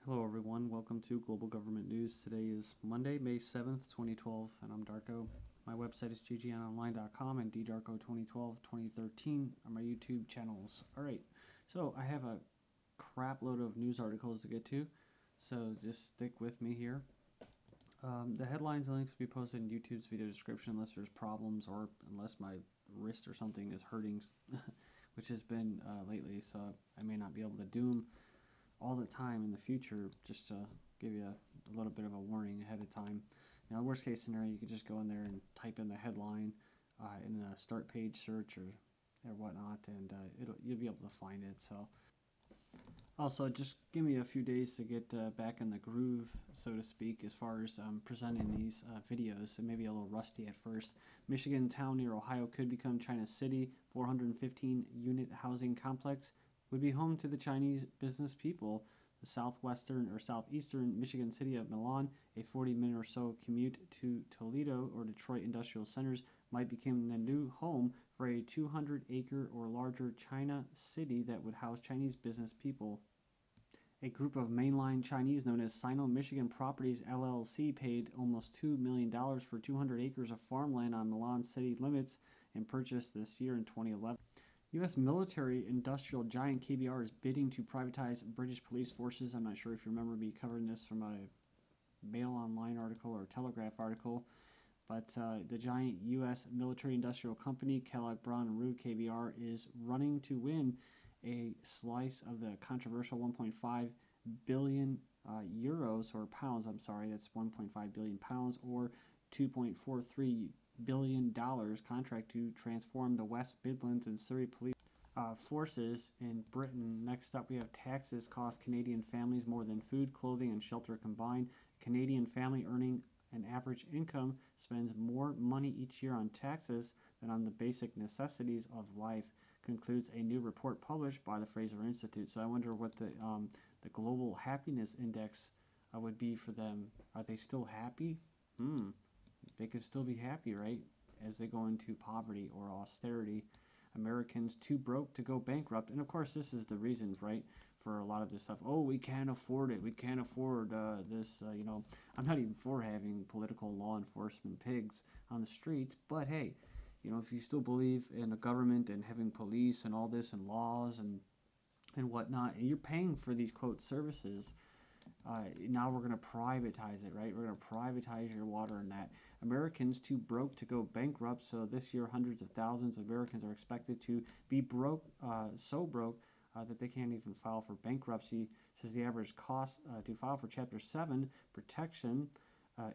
Hello everyone, welcome to Global Government News. Today is Monday, May 7th, 2012, and I'm Darko. My website is ggnonline.com and ddarko2012-2013 are my YouTube channels. Alright, so I have a crap load of news articles to get to, so just stick with me here. The headlines and links will be posted in YouTube's video description unless there's problems or unless my wrist or something is hurting, which has been lately, so I may not be able to do them all the time in the future, just to give you a little bit of a warning ahead of time. Now, worst case scenario, you could just go in there and type in the headline in the start page search or whatnot, and you'll be able to find it. So, also, just give me a few days to get back in the groove, so to speak, as far as presenting these videos. It may be a little rusty at first. Michigan town near Ohio could become China's city. 415 unit housing complex would be home to the Chinese business people. The southeastern Michigan city of Milan, a 40-minute or so commute to Toledo or Detroit industrial centers, might become the new home for a 200-acre or larger China city that would house Chinese business people. A group of mainline Chinese known as Sino-Michigan Properties LLC paid almost $2 million for 200 acres of farmland on Milan city limits and purchased this year in 2011. U.S. military industrial giant KBR is bidding to privatize British police forces. I'm not sure if you remember me covering this from a Mail Online article or Telegraph article, but the giant U.S. military industrial company, Kellogg Brown & Root KBR, is running to win a slice of the controversial 1.5 billion euros or pounds. I'm sorry, that's 1.5 billion pounds or $2.43 billion contract to transform the West Midlands and Surrey police forces in Britain. Next up, we have taxes cost Canadian families more than food, clothing, and shelter combined. A Canadian family earning an average income spends more money each year on taxes than on the basic necessities of life, concludes a new report published by the Fraser Institute. So I wonder what the global happiness index would be for them. Are they still happy? They could still be happy, right? As they go into poverty or austerity. Americans too broke to go bankrupt. And of course, this is the reason, right, for a lot of this stuff. Oh, we can't afford it. We can't afford this. I'm not even for having political law enforcement pigs on the streets. But hey, if you still believe in a government and having police and all this and laws and whatnot, and you're paying for these, quote, services, now we're going to privatize it, right? We're going to privatize your water and that. Americans too broke to go bankrupt. So this year, hundreds of thousands of Americans are expected to be broke, so broke that they can't even file for bankruptcy. Says the average cost to file for Chapter 7 protection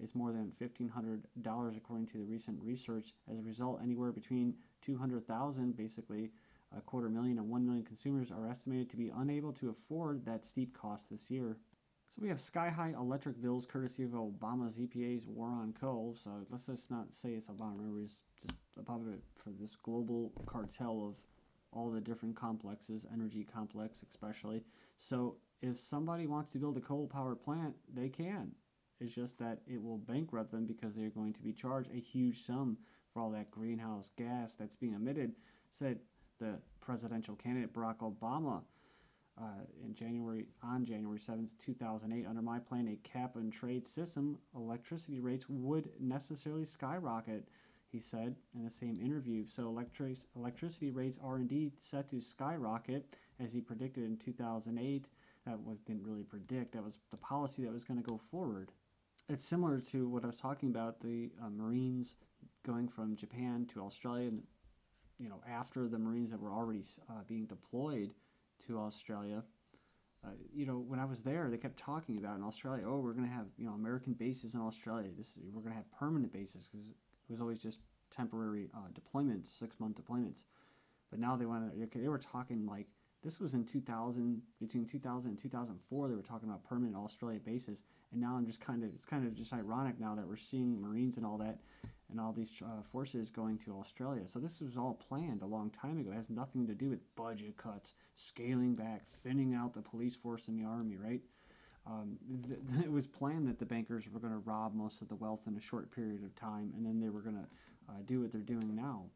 is more than $1,500 according to the recent research. As a result, anywhere between 200,000, basically a quarter million and 1 million consumers are estimated to be unable to afford that steep cost this year. So we have sky-high electric bills courtesy of Obama's EPA's war on coal. So let's just not say it's Obama. Remember, it's just about it for this global cartel of all the different complexes, energy complex especially. So if somebody wants to build a coal power plant, they can. It's just that it will bankrupt them because they're going to be charged a huge sum for all that greenhouse gas that's being emitted, said the presidential candidate Barack Obama. On January 7th, 2008, under my plan, a cap and trade system, electricity rates would necessarily skyrocket, he said in the same interview. So electricity rates are indeed set to skyrocket, as he predicted in 2008. Didn't really predict. That was the policy that was going to go forward. It's similar to what I was talking about, the Marines going from Japan to Australia, after the Marines that were already being deployed to Australia. When I was there, they kept talking about in Australia, oh, we're going to have, American bases in Australia. We're going to have permanent bases, because it was always just temporary deployments, 6-month deployments. But now they were talking like, this was in 2000, between 2000 and 2004, they were talking about permanent Australia bases. And now it's kind of just ironic now that we're seeing Marines and all that, and all these forces going to Australia. So this was all planned a long time ago. It has nothing to do with budget cuts, scaling back, thinning out the police force and the army, right? It was planned that the bankers were going to rob most of the wealth in a short period of time, and then they were going to do what they're doing now,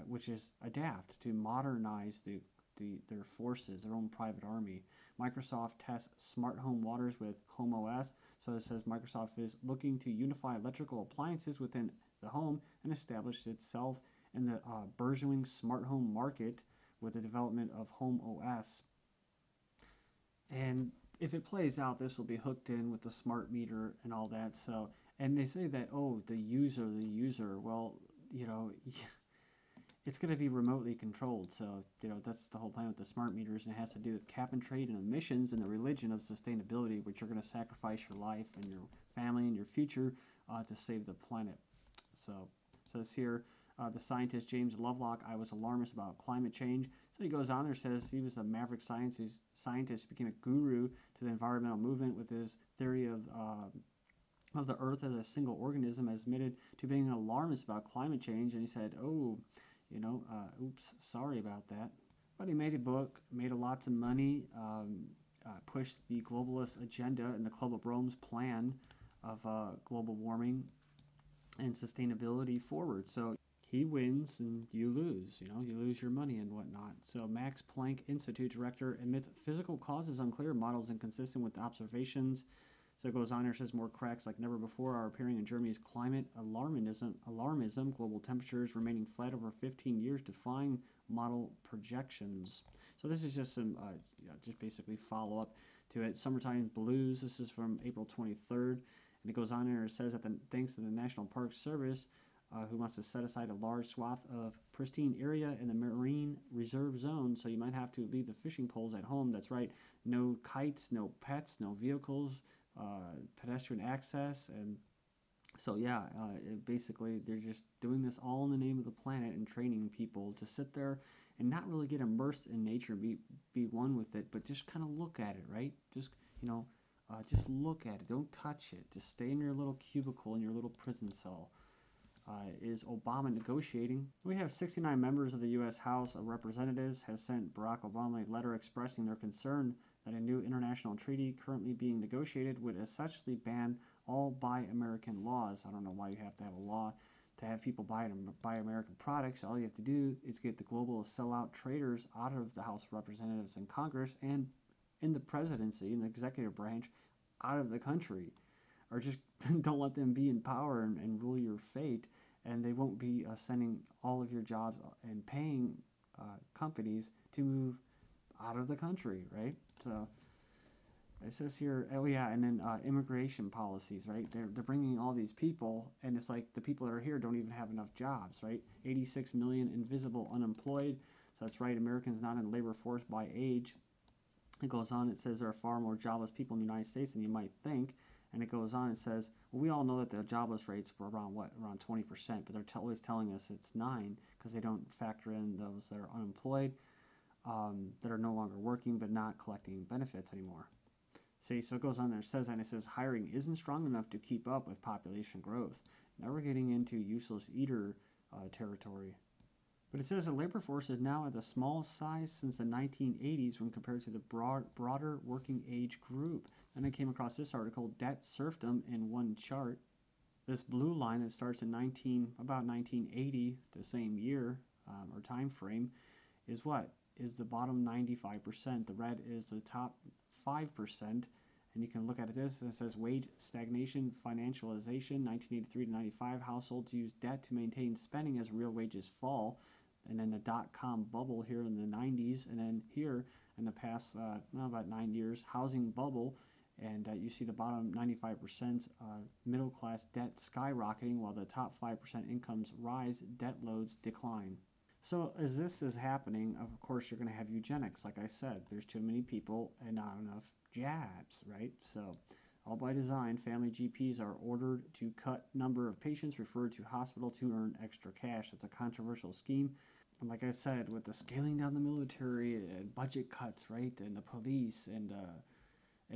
which is adapt to modernize the their forces, their own private army. Microsoft tests smart home waters with HomeOS. So it says Microsoft is looking to unify electrical appliances within the home and establish itself in the burgeoning smart home market with the development of HomeOS. And if it plays out, this will be hooked in with the smart meter and all that. So, and they say that, oh, the user. Well, you know, it's going to be remotely controlled. So, you know, that's the whole plan with the smart meters, and it has to do with cap and trade and emissions and the religion of sustainability, which you're going to sacrifice your life and your family and your future to save the planet. So, it says here, the scientist James Lovelock, I was alarmist about climate change. So he goes on there, says he was a maverick scientist, became a guru to the environmental movement with his theory of the Earth as a single organism, has admitted to being an alarmist about climate change. And he said, oh, oops, sorry about that. But he made a book, made a lots of money, pushed the globalist agenda and the Club of Rome's plan of global warming and sustainability forward. So he wins and you lose. You lose your money and whatnot. So Max Planck Institute director admits physical causes unclear, models inconsistent with observations. So it goes on here, says more cracks like never before are appearing in Germany's climate alarmism, global temperatures remaining flat over 15 years, defying model projections. So this is just some, just basically follow up to it. Summertime Blues, this is from April 23rd. And it goes on here, it says that thanks to the National Park Service, who wants to set aside a large swath of pristine area in the marine reserve zone, so you might have to leave the fishing poles at home. That's right, no kites, no pets, no vehicles, pedestrian access, and so yeah, basically they're just doing this all in the name of the planet and training people to sit there and not really get immersed in nature, be one with it, but just kind of look at it, right? Just look at it. Don't touch it. Just stay in your little cubicle in your little prison cell. Is Obama negotiating? We have 69 members of the U.S. House of Representatives have sent Barack Obama a letter expressing their concern that a new international treaty currently being negotiated would essentially ban all Buy American laws. I don't know why you have to have a law to have people buy American products. All you have to do is get the global sellout traders out of the House of Representatives and Congress and in the presidency, in the executive branch, out of the country. Or just don't let them be in power and rule your fate, and they won't be sending all of your jobs and paying companies to move out of the country, right? So it says here, oh yeah, and then immigration policies, right? They're bringing all these people, and it's like the people that are here don't even have enough jobs, right? 86 million invisible unemployed. So that's right, Americans not in the labor force by age. It goes on, it says there are far more jobless people in the United States than you might think. And it goes on, it says, well, we all know that the jobless rates were around 20%, but they're always telling us it's 9 because they don't factor in those that are unemployed, that are no longer working but not collecting benefits anymore. See, so it goes on there, it says, and it says hiring isn't strong enough to keep up with population growth. Now we're getting into useless eater territory. But it says the labor force is now at the smallest size since the 1980s when compared to the broader working age group. And I came across this article, Debt Serfdom, in one chart. This blue line that starts in about 1980, the same year or time frame, is what? Is the bottom 95%. The red is the top 5%. And you can look at this, and it says wage stagnation, financialization, 1983 to 95, households use debt to maintain spending as real wages fall. And then the dot-com bubble here in the 90s, and then here in the past, about 9 years, housing bubble, and you see the bottom 95% middle-class debt skyrocketing while the top 5% incomes rise, debt loads decline. So as this is happening, of course, you're going to have eugenics. Like I said, there's too many people and not enough jabs, right? So all by design, family GPs are ordered to cut number of patients referred to hospital to earn extra cash. It's a controversial scheme. And like I said, with the scaling down the military and budget cuts, right, and the police and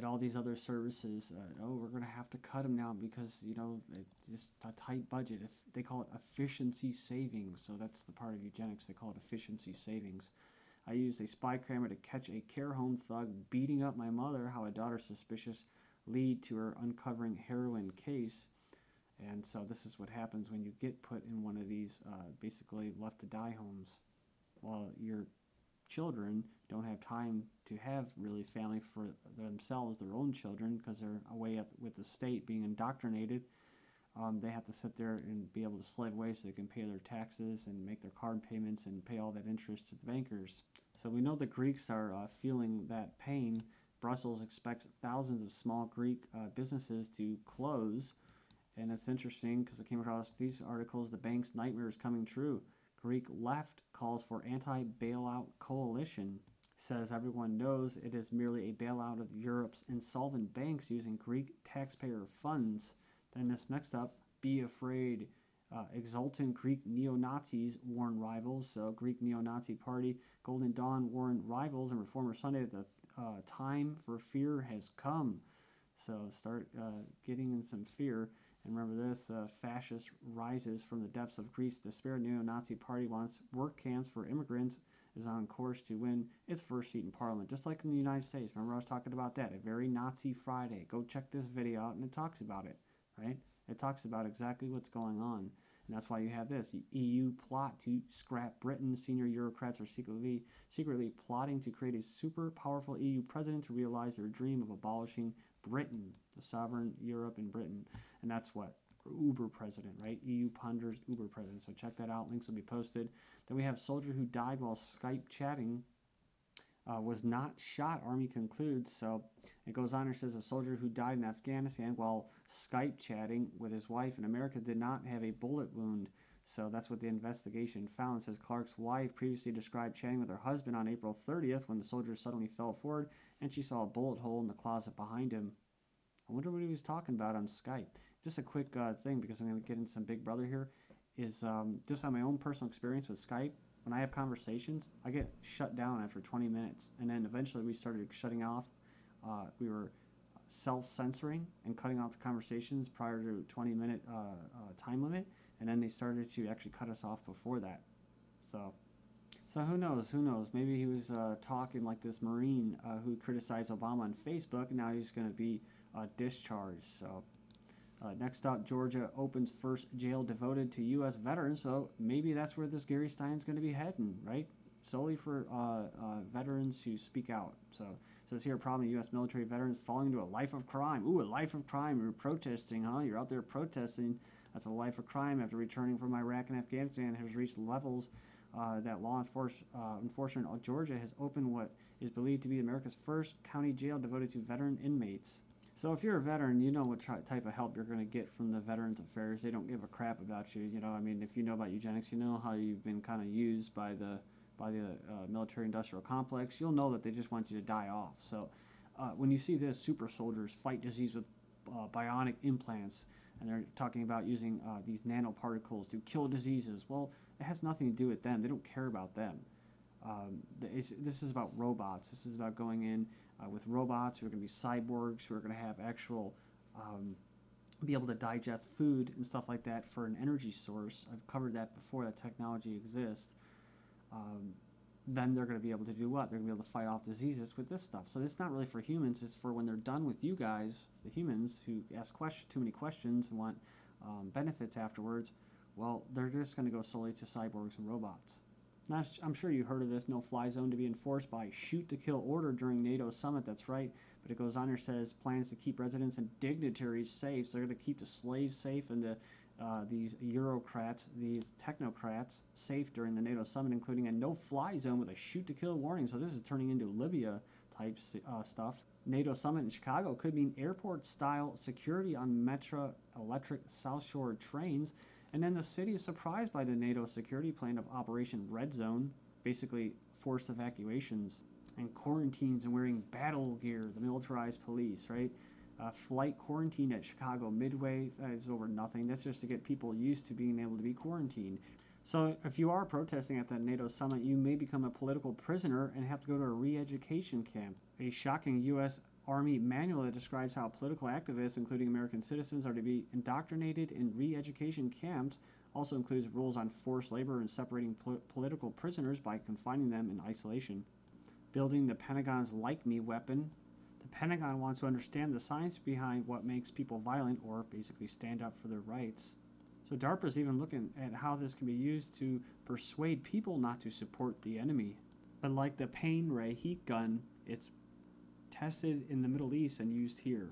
all these other services, we're going to have to cut them now because, it's just a tight budget. If they call it efficiency savings, so that's the part of eugenics. They call it efficiency savings. I used a spy camera to catch a care home thug beating up my mother, how a daughter's suspicious lead to her uncovering heroin case. And so this is what happens when you get put in one of these basically left to die homes while you're children, don't have time to have really family for themselves, their own children, because they're away with the state being indoctrinated. They have to sit there and be able to slave away so they can pay their taxes and make their card payments and pay all that interest to the bankers. So we know the Greeks are feeling that pain. Brussels expects thousands of small Greek businesses to close. And it's interesting because I came across these articles, the bank's nightmare is coming true. Greek left calls for anti-bailout coalition. Says everyone knows it is merely a bailout of Europe's insolvent banks using Greek taxpayer funds. Then this next up, be afraid. Exultant Greek neo-Nazis warn rivals. So Greek neo-Nazi party Golden Dawn warned rivals and Reformer Sunday that the time for fear has come. So start getting in some fear. And remember this, fascist rises from the depths of Greece. Despair neo-Nazi party wants work camps for immigrants, is on course to win its first seat in parliament, just like in the United States. Remember I was talking about that, a very Nazi Friday. Go check this video out and it talks about it, right? It talks about exactly what's going on. And that's why you have this. The EU plot to scrap Britain. Senior Eurocrats are secretly plotting to create a super powerful EU president to realize their dream of abolishing Britain, the sovereign Europe and Britain. And that's what? Uber president, right? EU ponders Uber president. So check that out. Links will be posted. Then we have soldier who died while Skype chatting. Was not shot, Army concludes. So it goes on and says a soldier who died in Afghanistan while Skype chatting with his wife in America did not have a bullet wound. So that's what the investigation found. It says Clark's wife previously described chatting with her husband on April 30th when the soldier suddenly fell forward and she saw a bullet hole in the closet behind him. I wonder what he was talking about on Skype. Just a quick thing, because I'm going to get into some Big Brother here, is just on my own personal experience with Skype. When I have conversations, I get shut down after 20 minutes. And then eventually we started shutting off. We were self-censoring and cutting off the conversations prior to a 20-minute time limit. And then they started to actually cut us off before that. So who knows? Who knows? Maybe he was talking like this Marine who criticized Obama on Facebook, and now he's going to be discharged. So next up, Georgia opens first jail devoted to U.S. veterans. So maybe that's where this Gary Stein's going to be heading, right? Solely for veterans who speak out. So it says here, problem U.S. military veterans falling into a life of crime. Ooh, a life of crime. You're protesting, huh? You're out there protesting. That's a life of crime after returning from Iraq and Afghanistan has reached levels that law enforcement in Georgia has opened what is believed to be America's first county jail devoted to veteran inmates. So if you're a veteran, you know what type of help you're going to get from the Veterans Affairs. They don't give a crap about you. You know, I mean, if you know about eugenics, you know how you've been kind of used by the military-industrial complex. You'll know that they just want you to die off. So when you see this, super soldiers fight disease with bionic implants, and they're talking about using these nanoparticles to kill diseases. Well, it has nothing to do with them. They don't care about them. This is about robots. This is about going in with robots who are going to be cyborgs, who are going to have actual, be able to digest food and stuff like that for an energy source. I've covered that before, that technology exists. Then they're going to be able to do what? They're going to be able to fight off diseases with this stuff. So it's not really for humans. It's for when they're done with you guys, the humans who ask too many questions and want benefits afterwards. Well, they're just going to go solely to cyborgs and robots. Now, I'm sure you heard of this no-fly zone to be enforced by shoot-to-kill order during NATO summit. That's right. But it goes on here, says plans to keep residents and dignitaries safe. So they're going to keep the slaves safe and these Eurocrats, these technocrats safe during the NATO summit, including a no-fly zone with a shoot-to-kill warning. So this is turning into Libya-type stuff. NATO summit in Chicago could mean airport-style security on Metro electric South Shore trains. And then the city is surprised by the NATO security plan of Operation Red Zone, basically forced evacuations and quarantines and wearing battle gear, the militarized police, right? Flight quarantine at Chicago Midway, that is over nothing. That's just to get people used to being able to be quarantined. So if you are protesting at that NATO summit, you may become a political prisoner and have to go to a re-education camp. A shocking U.S. Army manual that describes how political activists, including American citizens, are to be indoctrinated in re-education camps also includes rules on forced labor and separating political prisoners by confining them in isolation. Building the Pentagon's Like Me weapon. The Pentagon wants to understand the science behind what makes people violent or basically stand up for their rights. So DARPA is even looking at how this can be used to persuade people not to support the enemy. But like the pain ray heat gun, it's tested in the Middle East and used here.